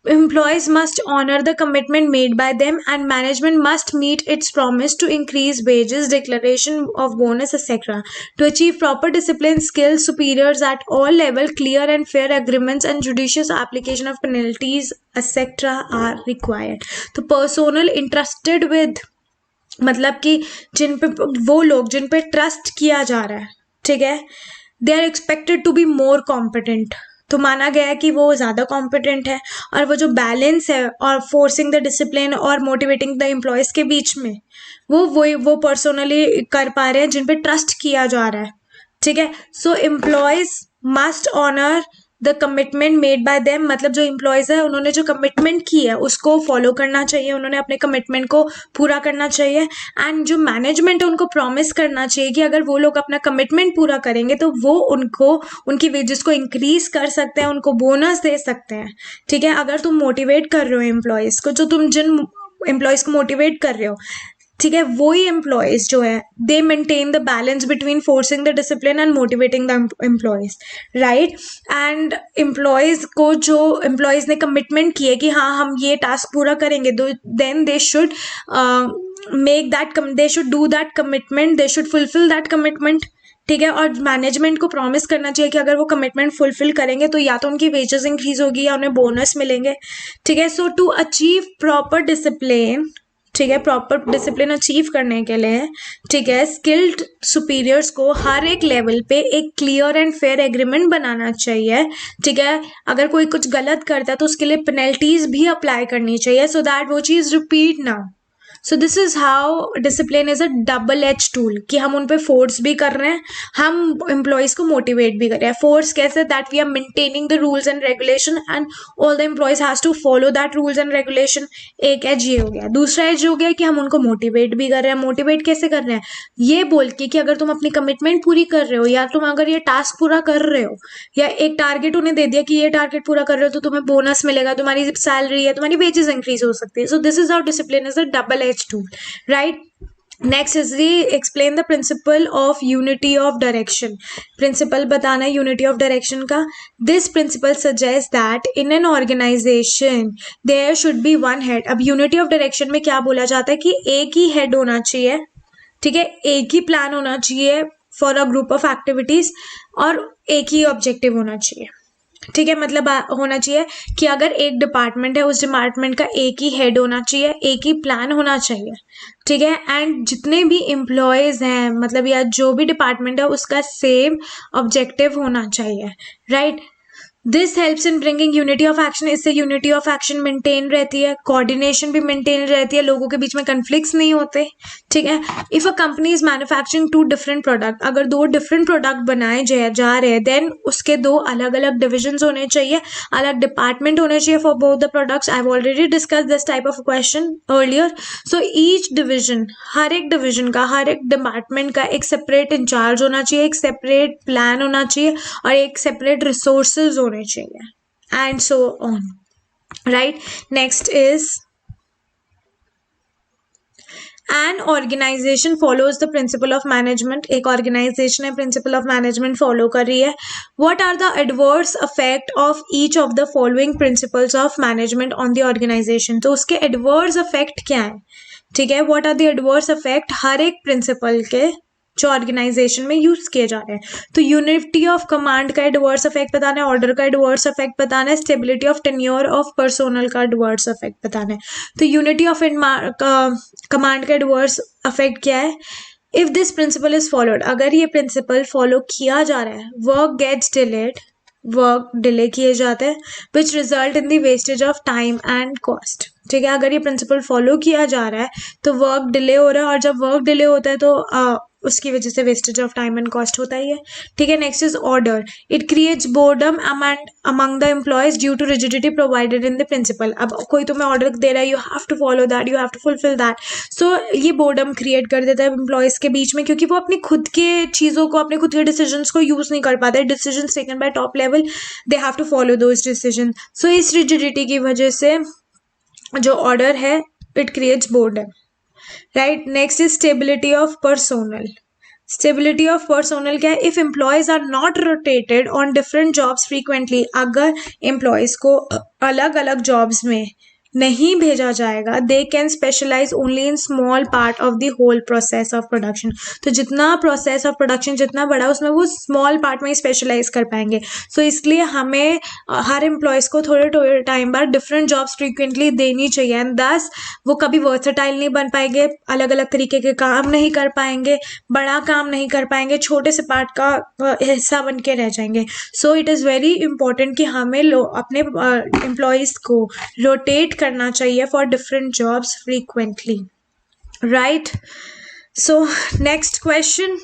S1: Employees must honor the commitment made by them and management must meet its promise to increase wages, declaration of bonus, etc. To achieve proper discipline, skills, superiors at all level, clear and fair agreements and judicious application of penalties, etc. are required. तो personnel interested with मतलब कि जिन पे वो लोग जिन पे trust किया जा रहा है, ठीक है, they are expected to be more competent। तो माना गया है कि वो ज़्यादा कॉम्पिटेंट है, और वो जो बैलेंस है और फोर्सिंग द डिसिप्लिन और मोटिवेटिंग द एम्प्लॉयज़ के बीच में वो पर्सनली कर पा रहे हैं जिन पे ट्रस्ट किया जा रहा है, ठीक है। So employees must honour the commitment made by them, मतलब जो एम्प्लॉयज़ है उन्होंने जो कमिटमेंट की है उसको फॉलो करना चाहिए, उन्होंने अपने कमिटमेंट को पूरा करना चाहिए। एंड जो मैनेजमेंट है उनको प्रॉमिस करना चाहिए कि अगर वो लोग अपना कमिटमेंट पूरा करेंगे तो वो उनको उनकी वेजेस को इंक्रीज कर सकते हैं, उनको बोनस दे सकते हैं, ठीक है। अगर तुम मोटिवेट कर रहे हो एम्प्लॉयज़ को, जो तुम जिन एम्प्लॉयज़ को मोटिवेट कर रहे हो, ठीक है, वही एम्प्लॉयज़ जो है दे maintain the balance between forcing the discipline and motivating the employees, right. And employees को जो एम्प्लॉयज़ ने कमिटमेंट की है कि हाँ हम ये टास्क पूरा करेंगे, then they should make that, they should do that commitment, they should fulfil that commitment, ठीक है। और मैनेजमेंट को प्रॉमिस करना चाहिए कि अगर वो कमिटमेंट फुलफिल करेंगे तो या तो उनकी वेजेस इंक्रीज होगी या उन्हें बोनस मिलेंगे, ठीक है। सो टू अचीव प्रॉपर डिसिप्लिन, ठीक है, प्रॉपर डिसिप्लिन अचीव करने के लिए, ठीक है, स्किल्ड सुपीरियर्स को हर एक लेवल पे एक क्लियर एंड फेयर एग्रीमेंट बनाना चाहिए, ठीक है। अगर कोई कुछ गलत करता है तो उसके लिए पेनल्टीज भी अप्लाई करनी चाहिए सो दैट वो चीज रिपीट ना। So this is how discipline is a double edge tool, कि हम उन पे फोर्स भी कर रहे हैं, हम एम्प्लॉयज को मोटिवेट भी कर रहे हैं। फोर्स कैसे, that we are maintaining the rules and regulation and all the employees has to follow that rules and regulation, एक एज ये हो गया। दूसरा एज हो गया कि हम उनको मोटिवेट भी कर रहे हैं। मोटिवेट कैसे कर रहे हैं, ये बोल के कि अगर तुम अपनी कमिटमेंट पूरी कर रहे हो या तुम अगर ये टास्क पूरा कर रहे हो या एक टारगेट उन्हें दे दिया कि ये टारगेट पूरा कर रहे हो तो तुम्हें बोनस मिलेगा, तुम्हारी सैलरी है, तुम्हारी वेजेस इंक्रीज हो सकती है। So this is how discipline is a double edge tool, right? Next is the explain the principle of unity of direction. Principle बताना है unity of direction का. This principle suggests that in an organization there should be one head. अब unity of direction में क्या बोला जाता है कि एक ही head होना चाहिए, ठीक है, एक ही प्लान होना चाहिए for a group of activities और एक ही ऑब्जेक्टिव होना चाहिए, ठीक है। मतलब होना चाहिए कि अगर एक डिपार्टमेंट है उस डिपार्टमेंट का एक ही हेड होना चाहिए, एक ही प्लान होना चाहिए, ठीक है। एंड जितने भी एम्प्लॉयज हैं, मतलब या जो भी डिपार्टमेंट है उसका सेम ऑब्जेक्टिव होना चाहिए, right. This helps in bringing unity of action, इससे यूनिटी ऑफ एक्शन मेंटेन रहती है, कोऑर्डिनेशन भी मेंटेन रहती है, लोगों के बीच में कन्फ्लिक्ट्स नहीं होते, ठीक है। If a company is manufacturing two different product, अगर दो डिफरेंट प्रोडक्ट बनाए जा रहे हैं देन उसके दो अलग अलग डिविजन्स होने चाहिए, अलग डिपार्टमेंट होने चाहिए for both the products. I have already discuss this type of question earlier. So each division, हर एक डिविजन का, हर एक डिपार्टमेंट का एक सेपरेट इंचार्ज होना चाहिए, एक सेपरेट प्लान होना चाहिए और एक सेपरेट रिसोर्सेज होने चाहिए, and so on, right? Next is an organization follows the principle of management. एक organization है principle of management follow कर रही है. What are the adverse effect of each of the following principles of management on the organization? तो उसके adverse effect क्या है, ठीक है। What are the adverse effect हर एक principle के जो ऑर्गेनाइजेशन में यूज किए जा रहे हैं। तो यूनिटी ऑफ कमांड का एडवर्स इफेक्ट बताना है, ऑर्डर का एडवर्स इफेक्ट बताना है, stability of tenure of personnel का एडवर्स इफेक्ट बताना है। तो यूनिटी ऑफ कमांड का एडवर्स इफेक्ट क्या है, if this principle is followed, अगर ये प्रिंसिपल फॉलो किया जा रहा है, work gets delayed, work delay किए जाते हैं, which result in the wastage of time and cost, ठीक है। अगर ये प्रिंसिपल फॉलो किया जा रहा है तो वर्क डिले हो रहा है और जब वर्क डिले होता है तो उसकी वजह से wastage of time and cost होता ही है, ठीक है। Next is order, it creates boredom among the employees due to rigidity provided in the principle. अब कोई तुम्हें ऑर्डर दे रहा है, you have to follow that, you have to fulfil that. So ये बोर्डम क्रिएट कर देता है एम्प्लॉयज के बीच में, क्योंकि वो अपनी खुद के चीज़ों को, अपने खुद के डिसीजंस को यूज नहीं कर पाते। Decision taken by top level, they have to follow those decision. So इस रिजिडिटी की वजह से जो ऑर्डर है, it creates boredom, right. Next is stability of personnel. Stability of personnel क्या है, if employees are not rotated on different jobs frequently, अगर employees को अलग अलग जॉब्स में नहीं भेजा जाएगा, they can specialise only in small part of the whole process of production. तो जितना प्रोसेस ऑफ प्रोडक्शन जितना बड़ा, उसमें वो स्मॉल पार्ट में ही स्पेशलाइज कर पाएंगे। सो इसलिए हमें हर एम्प्लॉयज़ को थोड़े थोड़े टाइम बाद डिफरेंट जॉब्स फ्रीक्वेंटली देनी चाहिए, एंड दस वो कभी वर्सेटाइल नहीं बन पाएंगे, अलग अलग तरीके के काम नहीं कर पाएंगे, बड़ा काम नहीं कर पाएंगे, छोटे से पार्ट का हिस्सा बन के रह जाएंगे। So it is very important कि हमें अपने एम्प्लॉयज़ को रोटेट करना चाहिए for different jobs frequently, right. So next question,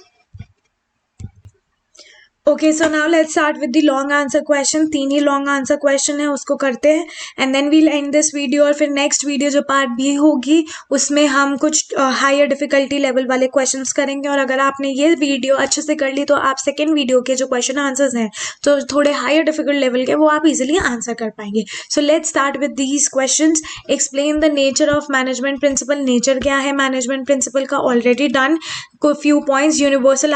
S1: okay, so now let's start with the long answer question. 3 ही लॉन्ग आंसर क्वेश्चन है, उसको करते हैं and then we'll end this video. और फिर नेक्स्ट वीडियो जो पार्ट बी होगी उसमें हम कुछ हायर डिफिकल्टी लेवल वाले क्वेश्चंस करेंगे। और अगर आपने ये वीडियो अच्छे से कर ली तो आप सेकेंड वीडियो के जो क्वेश्चन आंसर्स हैं तो थोड़े हायर डिफिकल्ट लेवल के, वो आप इजिली आंसर कर पाएंगे। So let's start with these questions. Explain the nature of management principle. Nature क्या है मैनेजमेंट प्रिंसिपल का, already done. Few points, universal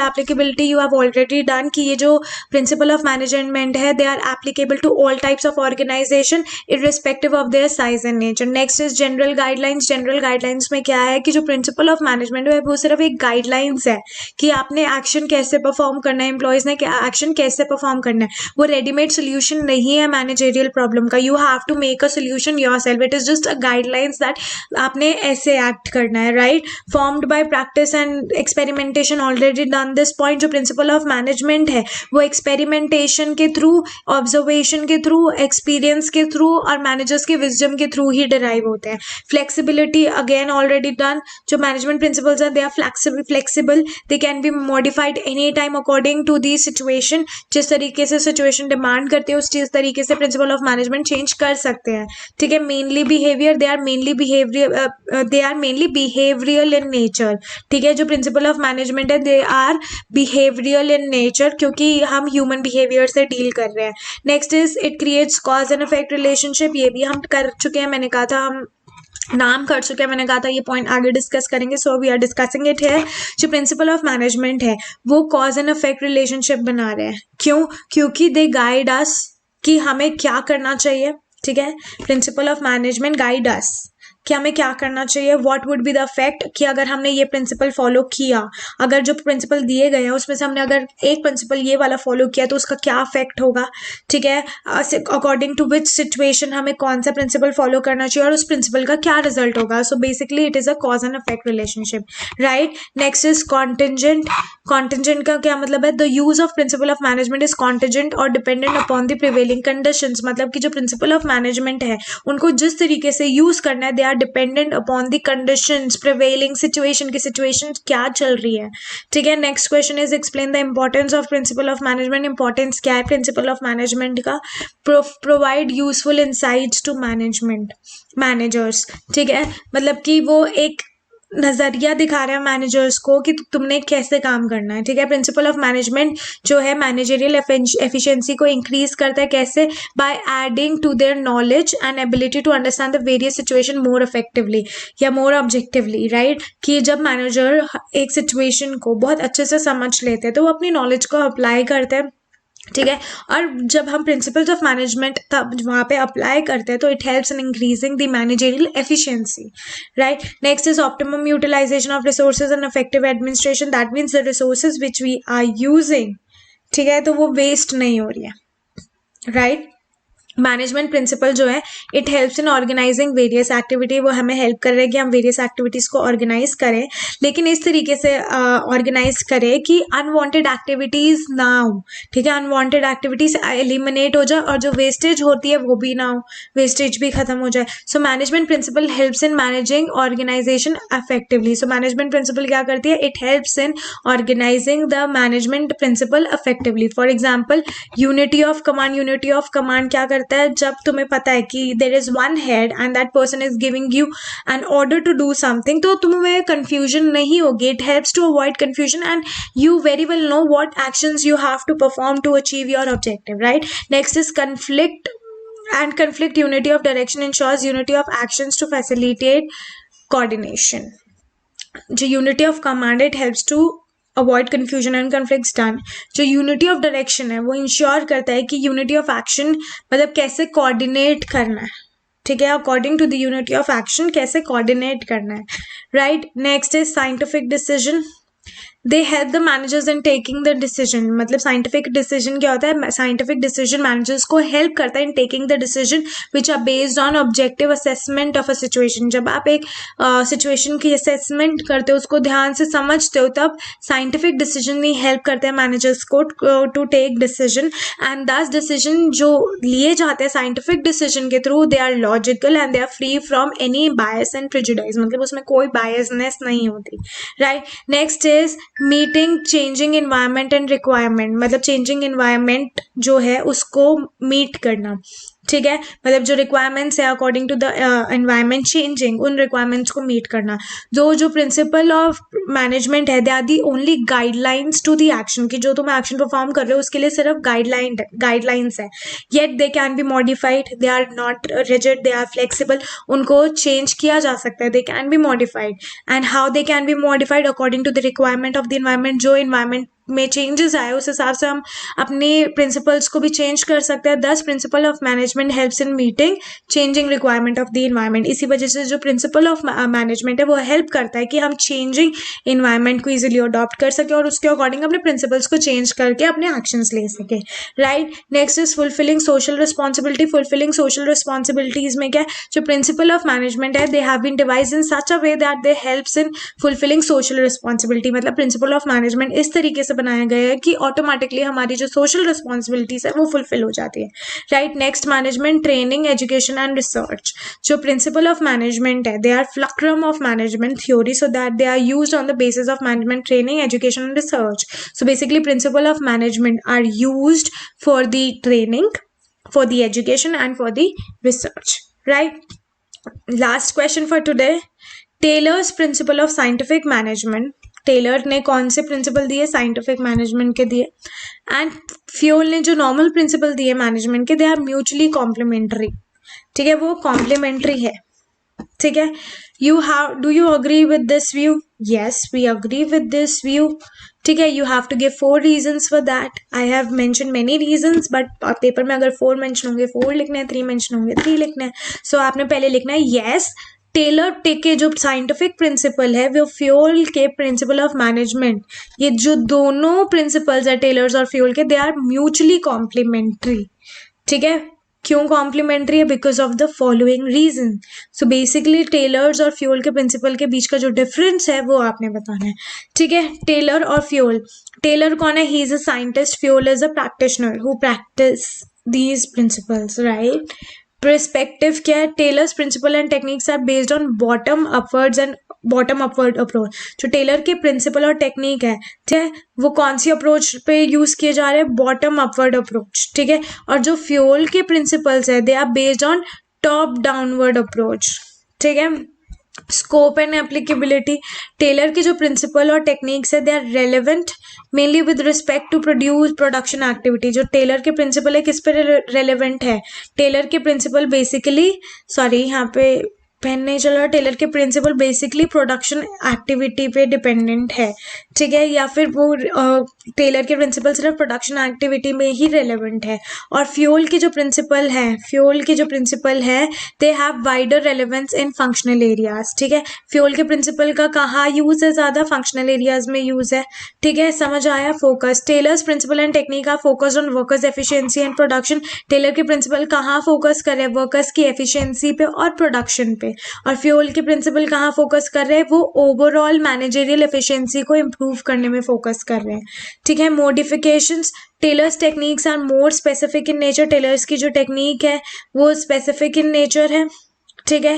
S1: applicability you have already done कि ये जो प्रिंसिपल ऑफ मैनेजमेंट है they are applicable to all types of organisation irrespective of their size and nature. Next is general guidelines. General guidelines में क्या है कि जो principle of management है वो सिर्फ एक गाइडलाइंस है कि आपने एक्शन कैसे परफॉर्म करना है, एम्प्लॉयज ने एक्शन कैसे परफॉर्म करना है। वो रेडीमेड सोल्यूशन नहीं है मैनेजरियल प्रॉब्लम का। You have to make a solution yourself. It is just a guidelines that आपने ऐसे एक्ट करना है, right. Formed by practice and experimentation, already done this point. जो प्रिंसिपल ऑफ मैनेजमेंट है वो एक्सपेरिमेंटेशन के थ्रू, ऑब्जर्वेशन के थ्रू, एक्सपीरियंस के थ्रू और मैनेजर्स के विजडम के थ्रू ही डिराइव होते हैं। Flexibility again already done. जो मैनेजमेंट प्रिंसिपल्स है they are flexible, they can be modified any time according to the situation. जिस तरीके से सिचुएशन डिमांड करती है उस चीज तरीके से प्रिंसिपल ऑफ मैनेजमेंट चेंज कर सकते हैं, ठीक है। Mainly behaviour, they are mainly behavioural in nature, ठीक है। जो प्रिंसिपल ऑफ मैनेजमेंट है they are behavioural in nature, क्योंकि हम ह्यूमन बिहेवियर से डील कर रहे हैं। Next is it creates cause and effect relationship. ये भी हम कर चुके हैं, मैंने कहा था हम नाम कर चुके हैं, मैंने कहा था ये पॉइंट आगे डिस्कस करेंगे, so we are discussing it है। जो प्रिंसिपल ऑफ मैनेजमेंट है वो कॉज एंड इफेक्ट रिलेशनशिप बना रहे हैं। क्यों? क्योंकि दे गाइड अस कि हमें क्या करना चाहिए, ठीक है। Principle of management guide us कि हमें क्या करना चाहिए, what would be the effect, कि अगर हमने ये प्रिंसिपल फॉलो किया, अगर जो प्रिंसिपल दिए गए हैं उसमें से हमने अगर एक प्रिंसिपल ये वाला फॉलो किया तो उसका क्या इफेक्ट होगा, ठीक है। अकॉर्डिंग टू विच सिचुएशन हमें कौन सा प्रिंसिपल फॉलो करना चाहिए और उस प्रिंसिपल का क्या रिजल्ट होगा। So basically it is a cause and effect relationship, right. Next is contingent. Contingent का क्या मतलब है? The use of principle of management is contingent और dependent upon the prevailing conditions. मतलब कि जो प्रिंसिपल ऑफ मैनेजमेंट है उनको जिस तरीके से यूज करना है they are dependent upon the conditions, prevailing situation की सिचुएशन क्या चल रही है, ठीक है। Next question is explain the importance of principle of management. Importance क्या है प्रिंसिपल ऑफ मैनेजमेंट का? Provide useful insights to managers, ठीक है। मतलब कि वो एक नजरिया दिखा रहे हैं मैनेजर्स को कि तुमने कैसे काम करना है, ठीक है। प्रिंसिपल ऑफ मैनेजमेंट जो है मैनेजरियल एफिशिएंसी को इंक्रीज करता है, कैसे? By adding to their knowledge and ability to understand the various situation more effectively या मोर ऑब्जेक्टिवली, राइट। कि जब मैनेजर एक सिचुएशन को बहुत अच्छे से समझ लेते हैं तो वो अपनी नॉलेज को अप्लाई करते हैं, ठीक है। और जब हम प्रिंसिपल्स ऑफ मैनेजमेंट तब वहाँ पे अप्लाई करते हैं तो it helps in increasing the managerial efficiency, right. Next is optimum utilisation of resources and effective administration. That means the resources which we are using, ठीक है, तो वो वेस्ट नहीं हो रही है, राइट। मैनेजमेंट प्रिंसिपल जो है it helps in organising various activity. वो हमें हेल्प कर रहे हैं कि हम वेरियस एक्टिविटीज़ को ऑर्गेनाइज करें, लेकिन इस तरीके से ऑर्गेनाइज करें कि अनवांटेड एक्टिविटीज़ ना हो, ठीक है। अनवांटेड एक्टिविटीज एलिमिनेट हो जाए और जो वेस्टेज होती है वो भी ना हो, वेस्टेज भी खत्म हो जाए। So management principle helps in managing organisation effectively. So management principle क्या करती है? It helps in organising the management principle effectively. For example unity of command. Unity of command क्या करता है? जब तुम्हें पता है कि there is one head and that person is giving you an order to do something, तो तुम्हें कंफ्यूजन नहीं होगी। It helps to avoid confusion and you very well know what actions you have to perform to achieve your objective, right. Next is conflict and conflict. Unity of direction ensures unity of actions to facilitate coordination. जो unity of command it helps to avoid confusion and conflicts done. जो unity of direction है वो ensure करता है कि unity of action मतलब कैसे coordinate करना है, ठीक है। According to the unity of action कैसे कोऑर्डिनेट करना है, right. Next is scientific decision. They help the managers in taking the decision. मतलब साइंटिफिक डिसीजन क्या होता है? साइंटिफिक डिसीजन मैनेजर्स को हेल्प करता है in taking the decision which are based on objective assessment of a situation. जब आप एक सिचुएशन की असेसमेंट करते हो, उसको ध्यान से समझते हो, तब साइंटिफिक डिसीजन ही हेल्प करते हैं मैनेजर्स को to take decision. And this decision जो लिए जाते हैं साइंटिफिक डिसीजन के through they are logical and they are free from any bias and prejudice. मतलब उसमें कोई बायसनेस नहीं होती, right. Next is meeting changing environment and requirement. मतलब चेंजिंग इन्वायरमेंट जो है उसको मीट करना, ठीक है। मतलब जो रिक्वायरमेंट्स है according to the environment changing, उन रिक्वायरमेंट्स को मीट करना। जो प्रिंसिपल ऑफ मैनेजमेंट है they are the only guidelines to the action, कि जो तुम एक्शन परफॉर्म कर रहे हो उसके लिए सिर्फ गाइडलाइंस है। Yet they can be modified, they are not rigid, they are flexible. उनको चेंज किया जा सकता है, they can be modified. And how they can be modified? According to the requirement of the environment. जो environment में changes आए उस हिसाब से हम अपने प्रिंसिपल्स को भी चेंज कर सकते हैं। दस principal of management helps in meeting changing requirement of the environment. इसी वजह से जो प्रिंसिपल ऑफ मैनेजमेंट है वो हेल्प करता है कि हम चेंजिंग इन्वायरमेंट को इजीली अडॉप्ट कर सके और उसके अकॉर्डिंग अपने प्रिंसिपल्स को चेंज करके अपने एक्शंस ले सके, right. Next is fulfilling social responsibility. Fulfilling social responsibilities में क्या है, जो प्रिंसिपल ऑफ मैनेजमेंट है they have been devised in such a way that they helps in fulfilling social responsibility. मतलब प्रिंसिपल ऑफ मैनेजमेंट इस तरीके से बनाया गया है कि ऑटोमेटिकली हमारी जो सोशल रिस्पॉन्सिबिलिटीज है वो फुलफिल हो जाती है, right. Next management training education and research. जो प्रिंसिपल ऑफ मैनेजमेंट है they are fulcrum of management theory so that they are used on the basis of management training education and research. So basically principle of management are used for the training, for the education and for the research, right. Last question for today, Taylor's principle of scientific management. Taylor ने कौन से principal दिए, scientific management के दिए, and fuel ने जो normal principal दिए management के, दे आर म्यूचुअली कॉम्प्लीमेंट्री, ठीक है, वो कॉम्प्लीमेंट्री है, ठीक है। Do you agree with this view? Yes, we agree with this view, ठीक है। You have to give 4 reasons for that. I have mention many reasons, but paper में अगर 4 मेंशन होंगे 4 लिखने हैं, 3 मेंशन होंगे 3 लिखने हैं। सो आपने पहले लिखना है यस, टेलर के जो साइंटिफिक प्रिंसिपल है वो फ्यूल के प्रिंसिपल ऑफ मैनेजमेंट, ये जो दोनों प्रिंसिपल्स है टेलर्स और फ्यूल के, दे आर म्यूचुअली कॉम्प्लीमेंट्री, ठीक है। क्यों कॉम्प्लीमेंट्री है? Because of the following reason. So basically Taylor's और फ्यूल के प्रिंसिपल के बीच का जो डिफरेंस है वो आपने बताना है, ठीक है। टेलर और फ्यूल, टेलर कौन है? He is a scientist, Fayol is a practitioner who practise these principles, right. Perspective क्या है? Taylor's principle and techniques are based on bottom upwards and bottom upward approach. जो टेलर के principle और technique है, ठीक है, वो कौन सी अप्रोच पे यूज किए जा रहे हैं? बॉटम अपवर्ड अप्रोच, ठीक है। और जो फ्यूल के प्रिंसिपल्स है they are based on top downward approach, ठीक है। स्कोप एंड एप्लीकेबिलिटी, टेलर के जो प्रिंसिपल और टेक्निक्स है they are relevant mainly with respect to production activity. जो टेलर के प्रिंसिपल है किस पे रेलेवेंट है? टेलर के प्रिंसिपल बेसिकली, सॉरी यहाँ पे पेन नहीं चल रहा, टेलर के प्रिंसिपल बेसिकली प्रोडक्शन एक्टिविटी पे डिपेंडेंट है, ठीक है, या फिर वो टेलर के प्रिंसिपल सिर्फ प्रोडक्शन एक्टिविटी में ही रेलेवेंट है। और फ्यूल के जो प्रिंसिपल है they have wider relevance in functional areas, ठीक है। फ्यूल के प्रिंसिपल का कहाँ यूज है? ज़्यादा फंक्शनल एरियाज में यूज है, ठीक है, समझ आया। Focus, Taylor's principle and technique are focused on workers efficiency and production. Taylor के प्रिंसिपल कहाँ फोकस कर रहे हैं? वर्कर्स की एफिशिएंसी पे और प्रोडक्शन पे। और फ्यूल के प्रिंसिपल कहाँ फोकस कर रहे हैं? वो ओवरऑल मैनेजरियल एफिशिएंसी को इम्प्रूव करने में फोकस कर रहे हैं, ठीक है। Modifications, Taylor's techniques are more specific in nature. Taylor's की जो टेक्निक है वो स्पेसिफिक इन नेचर है, ठीक है।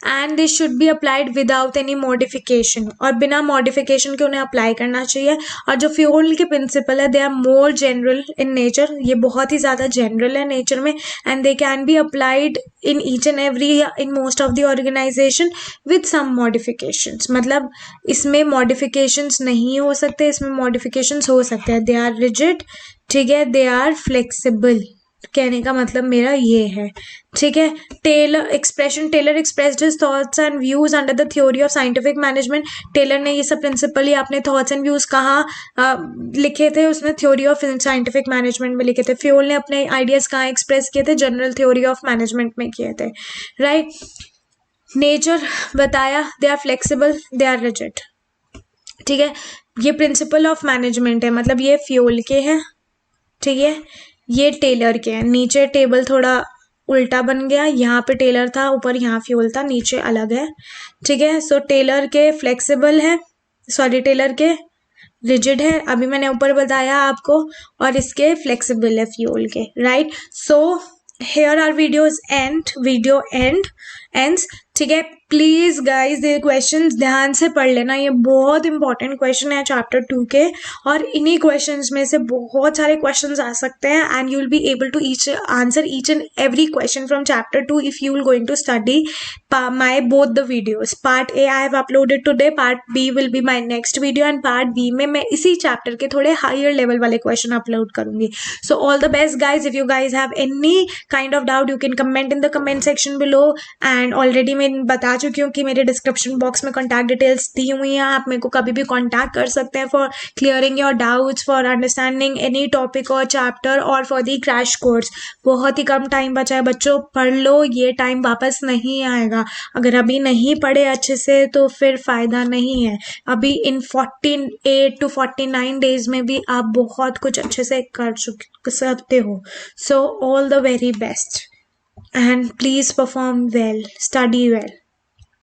S1: And this should be applied without any modification, और बिना मॉडिफिकेशन के उन्हें अप्लाई करना चाहिए। और जो फ्यूल के प्रिंसिपल है they are more general in nature, ये बहुत ही ज़्यादा जनरल है नेचर में, and they can be applied in each and every in most of the organisation with some modifications. मतलब इसमें मॉडिफिकेशंस नहीं हो सकते, इसमें मॉडिफिकेशंस हो सकते हैं। दे आर रिजिड, ठीक है, दे आर फ्लेक्सिबल, कहने का मतलब मेरा ये है, ठीक है। Taylor expressed his thoughts and views under the theory of scientific management. Taylor ने ये सब प्रिंसिपली अपने थॉट्स एंड व्यूज कहाँ लिखे थे? उसने थ्योरी ऑफ साइंटिफिक मैनेजमेंट में लिखे थे। फ्यूल ने अपने आइडियाज कहाँ एक्सप्रेस किए थे? जनरल थ्योरी ऑफ मैनेजमेंट में किए थे, राइट। नेचर बताया, they are flexible, they are rigid, ठीक है। ये प्रिंसिपल ऑफ मैनेजमेंट है, मतलब ये फ्यूल के हैं, ठीक है, ये टेलर के हैं। नीचे टेबल थोड़ा उल्टा बन गया, यहाँ पे टेलर था, ऊपर यहाँ फ्यूल था, नीचे अलग है, ठीक है। सो टेलर के फ्लेक्सिबल है, सॉरी टेलर के रिजिड है, अभी मैंने ऊपर बताया आपको, और इसके फ्लेक्सिबल है फ्यूल के, right. So here are video ends, ठीक है। प्लीज गाइज ये क्वेश्चंस ध्यान से पढ़ लेना, ये बहुत इंपॉर्टेंट क्वेश्चन है चैप्टर 2 के, और इन्हीं क्वेश्चंस में से बहुत सारे क्वेश्चंस आ सकते हैं, and you will be able to answer each and every question from chapter 2 if you will going to study my both the videos. Part A I have uploaded today, part B will be my next video, and part B में मैं इसी chapter के थोड़े higher level वाले question upload करूंगी। So all the best guys, if you guys have any kind of doubt you can comment in the comment section below, and already मैं बता चुकी हूँ कि मेरे डिस्क्रिप्शन बॉक्स में कॉन्टैक्ट डिटेल्स दी हुई हैं, आप मेरे को कभी भी कॉन्टैक्ट कर सकते हैं for clearing your doubts, for understanding any topic और चैप्टर, और फॉर दी क्रैश कोर्स। बहुत ही कम टाइम बचा है बच्चों, पढ़ लो, ये टाइम वापस नहीं आएगा। अगर अभी नहीं पढ़े अच्छे से तो फिर फ़ायदा नहीं है। अभी इन 48 to 49 डेज में भी आप बहुत कुछ अच्छे से कर सकते हो। सो all the very best and please perform well, study well.